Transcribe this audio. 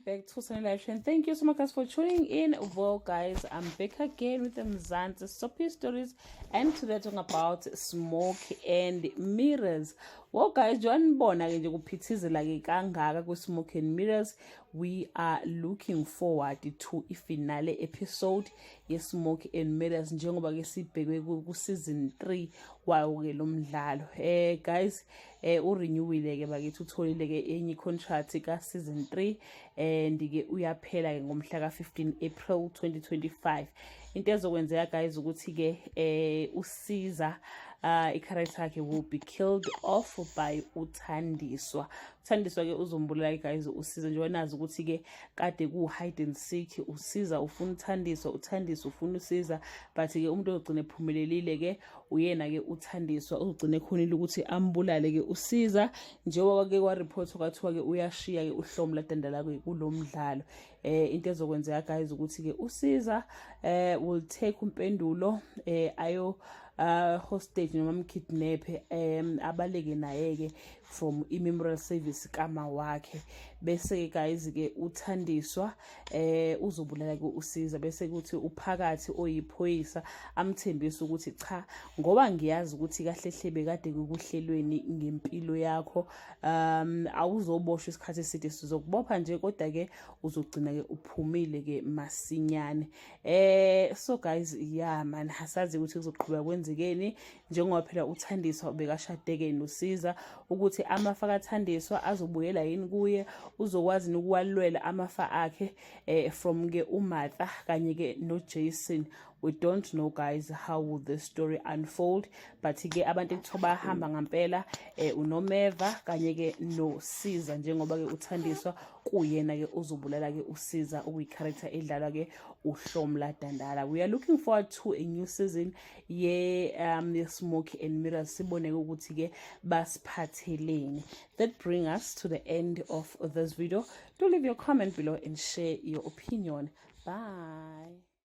back to Sunny Live Trend. Thank you so much guys for tuning in. Well guys, I'm back again with the Mzansi Soapy Stories, and today talking about smoke and mirrors. Well guys, njengoba ke nje kuphithizela ke kangaka ku smoke and mirrors, we are looking forward to ifinale episode ye Smoke and Mirrors njengoba ke sibhekwe ku season 3 wayo ke lo mdlalo. Guys, urenewile ke bakithi utholile ke enye contract ka season 3 and ke uyaphela ke ngomhla ka 15 April 2025. Into ezokwenzeka guys ukuthi ke usiza i-character yakhe will be killed off by uThandiswa. uThandiswa ke uzombulala guys usiza njengoba nazi ukuthi ke kade ku hide and seek, usiza ufuna uThandiswa, uThandiswa ufuna usiza, but ke umuntu ogcina ephumelelile ke uyena ke uThandiswa ugcina ekhonile ukuthi ambulale ke usiza, njengoba ke kwa report kwathiwa ke uyashiya ke uHlomla Dandala ke kulomdlalo. Into ezokwenzeka guys ukuthi ke usiza will take umpendulo ayo hostage noma mkidnap abaleke naye ke from i-memorial service kama wakhe, bese guys ke uThandiswa uzobulala ke usiza, bese kuthi uphakathi oyiphoyisa amthembisa ukuthi cha, ngoba ngiyazi ukuthi kahle hle bekade kuhlelweni ngempilo yakho, awuzoboshwa isikhathi eside, sizokubopha nje kodwa ke uzogcina ke uphumile ke masinyane. So guys, yeah man, hasazi ukuthi kuzoqhubeka kwenzekeni njengoba phela uThandiswa bekashadeke noSiza, ukuthi amafa kaThandiswa azobuyela yini kuye, uzokwazi ukuwalwela amafa akhe from ke uMartha kanye ke noJason. We don't know guys how will the story unfold, but ke abantu ekuthiwa bahamba ngempela uNomeva kanye ke noSiza, njengoba ke uThandiswa kuyena ke uzobulala ke uSiza okuyi-character edlalwa ke uHlomla Dandala. We are looking forward to a new season ye Smoke and Mirrors, sibone ukuthi ke basiphatheleni. That brings us to the end of this video. Do leave your comment below and share your opinion. Bye.